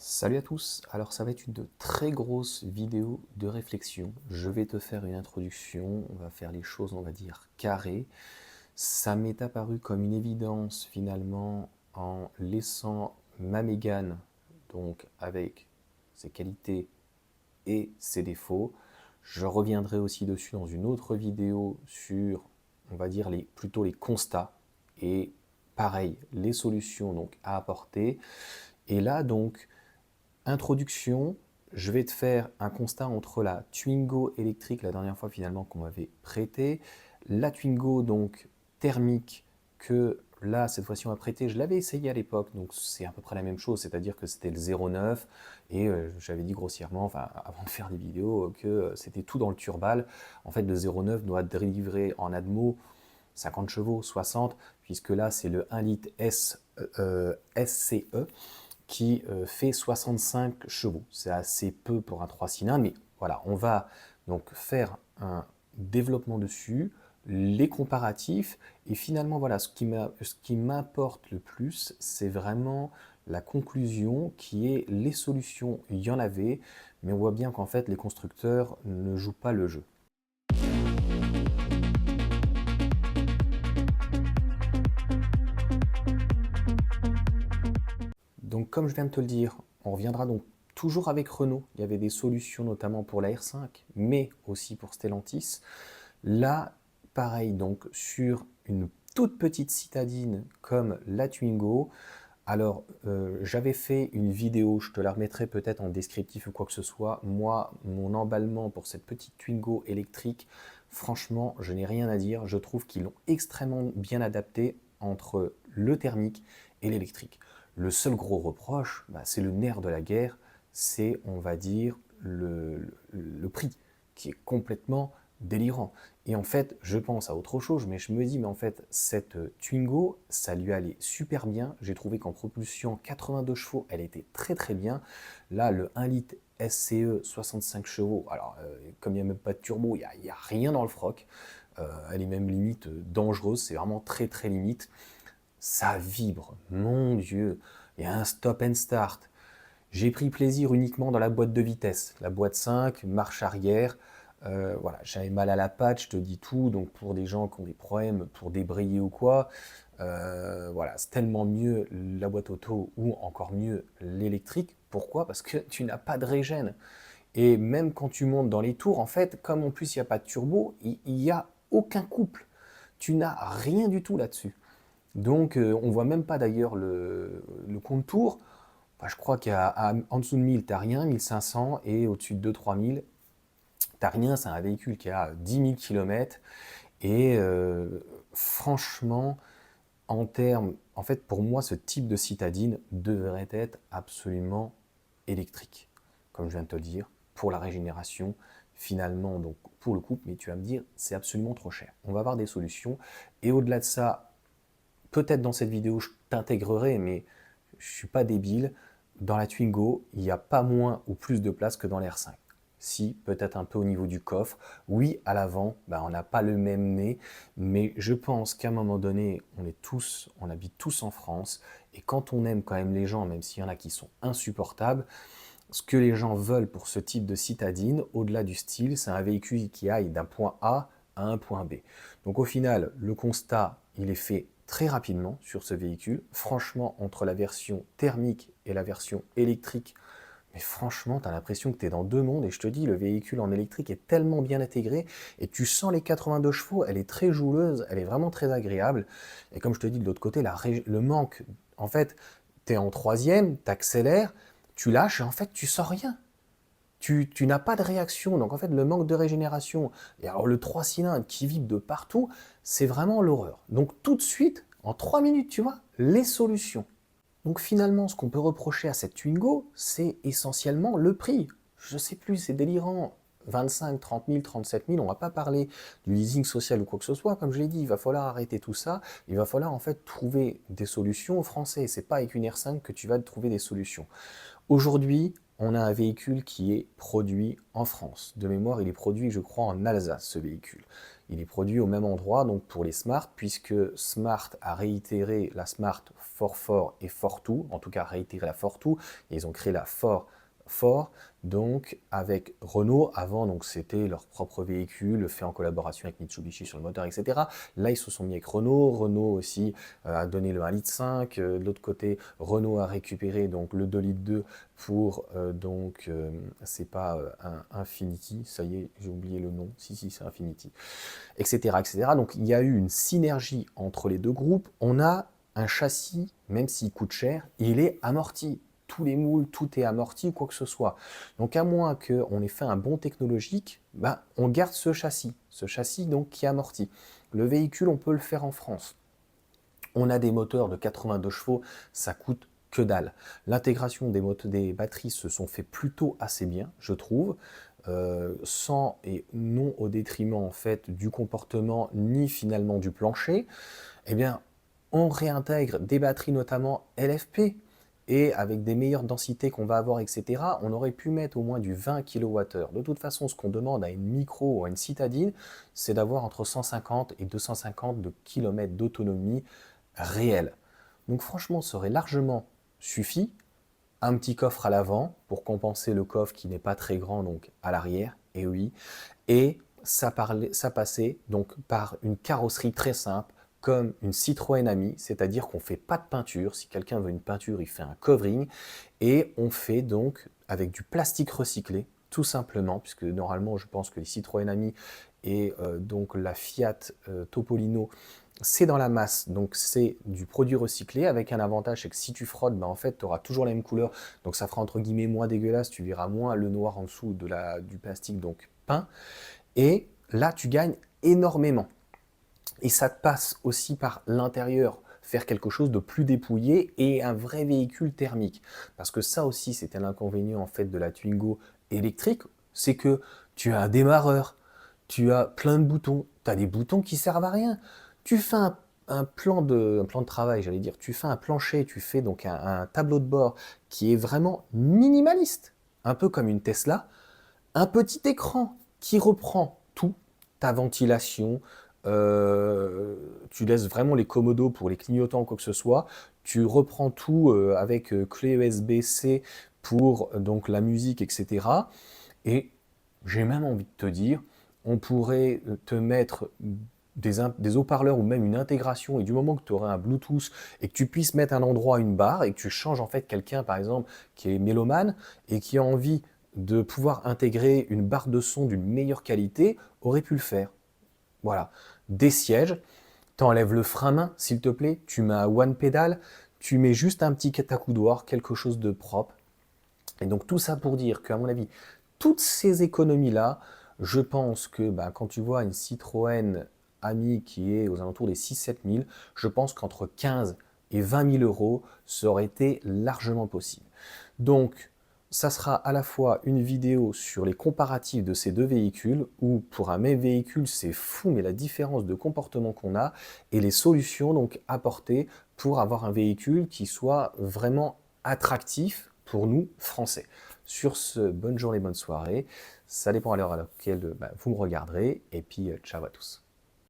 Salut à tous, alors ça va être une très grosse vidéo de réflexion. Je vais te faire une introduction, on va faire les choses, on va dire, carrées. Ça m'est apparu comme une évidence finalement en laissant ma Mégane, donc avec ses qualités et ses défauts. Je reviendrai aussi dessus dans une autre vidéo sur, on va dire, plutôt les constats et pareil, les solutions donc à apporter. Et là donc, introduction, je vais te faire un constat entre la Twingo électrique, la dernière fois finalement qu'on m'avait prêté, la Twingo donc thermique que là cette fois-ci on m'a prêté, je l'avais essayé à l'époque, donc c'est à peu près la même chose, c'est-à-dire que c'était le 0,9 et j'avais dit grossièrement, enfin avant de faire des vidéos, que c'était tout dans le turbal. En fait le 0,9 doit délivrer en Admo 50 chevaux, 60, puisque là c'est le 1 litre SCE qui fait 65 chevaux. C'est assez peu pour un 3 cylindres, mais voilà, on va donc faire un développement dessus, les comparatifs, et finalement, voilà, ce qui m'importe le plus, c'est vraiment la conclusion qui est les solutions, il y en avait, mais on voit bien qu'en fait, les constructeurs ne jouent pas le jeu. Donc comme je viens de te le dire, on reviendra donc toujours avec Renault. Il y avait des solutions notamment pour la R5, mais aussi pour Stellantis. Là, pareil, donc sur une toute petite citadine comme la Twingo. Alors, j'avais fait une vidéo, je te la remettrai peut-être en descriptif ou quoi que ce soit. Moi, mon emballement pour cette petite Twingo électrique, franchement, je n'ai rien à dire. Je trouve qu'ils l'ont extrêmement bien adapté entre le thermique et l'électrique. Le seul gros reproche, c'est le nerf de la guerre, c'est, on va dire, le prix, qui est complètement délirant. Et en fait, je pense à autre chose, mais je me dis, mais en fait, cette Twingo, ça lui allait super bien. J'ai trouvé qu'en propulsion 82 chevaux, elle était très très bien. Là, le 1 litre SCE 65 chevaux, alors comme il n'y a même pas de turbo, il n'y a rien dans le froc. Elle est même limite dangereuse, c'est vraiment très très limite. Ça vibre, mon Dieu, il y a un stop and start. J'ai pris plaisir uniquement dans la boîte de vitesse, la boîte 5, marche arrière. Voilà, j'avais mal à la patte, je te dis tout. Donc pour des gens qui ont des problèmes pour débrayer ou quoi, voilà, c'est tellement mieux la boîte auto ou encore mieux l'électrique. Pourquoi? Parce que tu n'as pas de régène. Et même quand tu montes dans les tours, en fait, comme en plus il n'y a pas de turbo, il n'y a aucun couple. Tu n'as rien du tout là-dessus. Donc on ne voit même pas d'ailleurs le contour. Enfin, je crois qu'en dessous de 1000, tu n'as rien, 1500, et au-dessus de 2-3000, tu n'as rien. C'est un véhicule qui a 10 000 km. Et franchement, en fait, pour moi, ce type de citadine devrait être absolument électrique, comme je viens de te le dire, pour la régénération, finalement, donc pour le couple, mais tu vas me dire, c'est absolument trop cher. On va avoir des solutions. Et au-delà de ça, peut-être dans cette vidéo, je t'intégrerai, mais je ne suis pas débile. Dans la Twingo, il n'y a pas moins ou plus de place que dans l'R5. Si, peut-être un peu au niveau du coffre. Oui, à l'avant, on n'a pas le même nez, mais je pense qu'à un moment donné, on habite tous en France, et quand on aime quand même les gens, même s'il y en a qui sont insupportables, ce que les gens veulent pour ce type de citadine, au-delà du style, c'est un véhicule qui aille d'un point A à un point B. Donc au final, le constat, il est fait très rapidement sur ce véhicule. Franchement, entre la version thermique et la version électrique, mais franchement, tu as l'impression que tu es dans deux mondes. Et je te dis, le véhicule en électrique est tellement bien intégré. Et tu sens les 82 chevaux, elle est très jouleuse, elle est vraiment très agréable. Et comme je te dis, de l'autre côté, le manque, en fait, tu es en troisième, tu accélères, tu lâches et en fait, tu sens rien. Tu n'as pas de réaction. Donc en fait, le manque de régénération, et alors le 3 cylindres qui vibre de partout, c'est vraiment l'horreur. Donc tout de suite, en 3 minutes, tu vois, les solutions. Donc finalement, ce qu'on peut reprocher à cette Twingo, c'est essentiellement le prix. Je sais plus, c'est délirant. 25, 30 000, 37 000, on va pas parler du leasing social ou quoi que ce soit. Comme je l'ai dit, il va falloir arrêter tout ça. Il va falloir en fait trouver des solutions aux Français. C'est pas avec une R5 que tu vas trouver des solutions. Aujourd'hui, on a un véhicule qui est produit en France. De mémoire, il est produit, je crois, en Alsace, ce véhicule. Il est produit au même endroit, donc pour les Smart, puisque Smart a réitéré la Smart 4 et 4 en tout cas réitéré la 4 et ils ont créé la 4 donc avec Renault. Avant, donc c'était leur propre véhicule fait en collaboration avec Mitsubishi sur le moteur, etc. Là, ils se sont mis avec Renault. Renault aussi a donné le 1,5 litre. De l'autre côté, Renault a récupéré donc le 2,2 litres pour c'est pas un Infinity, ça y est, j'ai oublié le nom. Si, c'est Infinity, etc., etc. Donc il y a eu une synergie entre les deux groupes. On a un châssis, même s'il coûte cher, il est amorti. Tous les moules, tout est amorti ou quoi que ce soit. Donc à moins qu'on ait fait un bond technologique, on garde ce châssis donc qui est amorti. Le véhicule, on peut le faire en France. On a des moteurs de 82 chevaux, ça coûte que dalle. L'intégration des batteries se sont fait plutôt assez bien, je trouve, sans et non au détriment en fait du comportement ni finalement du plancher. Eh bien, on réintègre des batteries notamment LFP, et avec des meilleures densités qu'on va avoir, etc., on aurait pu mettre au moins du 20 kWh. De toute façon, ce qu'on demande à une micro ou à une citadine, c'est d'avoir entre 150 et 250 de kilomètres d'autonomie réelle. Donc franchement, ça aurait largement suffi. Un petit coffre à l'avant pour compenser le coffre qui n'est pas très grand, donc à l'arrière, et oui. Et ça passait donc par une carrosserie très simple, comme une Citroën Ami, c'est-à-dire qu'on ne fait pas de peinture. Si quelqu'un veut une peinture, il fait un covering. Et on fait donc avec du plastique recyclé, tout simplement, puisque normalement, je pense que les Citroën Ami et donc la Fiat Topolino, c'est dans la masse, donc c'est du produit recyclé, avec un avantage, c'est que si tu frottes, en fait, tu auras toujours la même couleur, donc ça fera entre guillemets moins dégueulasse, tu verras moins le noir en dessous du plastique, donc peint. Et là, tu gagnes énormément. Et ça te passe aussi par l'intérieur, faire quelque chose de plus dépouillé et un vrai véhicule thermique. Parce que ça aussi, c'était l'inconvénient en fait de la Twingo électrique, c'est que tu as un démarreur, tu as plein de boutons, tu as des boutons qui servent à rien. Tu fais un plan de travail, j'allais dire, tu fais un plancher, tu fais donc un tableau de bord qui est vraiment minimaliste, un peu comme une Tesla, un petit écran qui reprend tout, ta ventilation, tu laisses vraiment les commodos pour les clignotants ou quoi que ce soit, tu reprends tout avec clé USB-C pour donc la musique, etc. Et j'ai même envie de te dire, on pourrait te mettre des haut-parleurs ou même une intégration, et du moment que tu aurais un Bluetooth et que tu puisses mettre un endroit, une barre, et que tu changes en fait quelqu'un par exemple qui est mélomane et qui a envie de pouvoir intégrer une barre de son d'une meilleure qualité, aurait pu le faire. Voilà. Des sièges, t'enlèves le frein main s'il te plaît, tu mets un one pédale, tu mets juste un petit accoudoir, quelque chose de propre. Et donc tout ça pour dire qu'à mon avis, toutes ces économies-là, je pense que quand tu vois une Citroën Ami qui est aux alentours des 6-7 000, je pense qu'entre 15 et 20 000 euros, ça aurait été largement possible. Donc, ça sera à la fois une vidéo sur les comparatifs de ces deux véhicules, où pour un même véhicule, c'est fou, mais la différence de comportement qu'on a, et les solutions donc apportées pour avoir un véhicule qui soit vraiment attractif pour nous, Français. Sur ce, bonne journée, bonne soirée. Ça dépend à l'heure à laquelle vous me regarderez. Et puis, ciao à tous.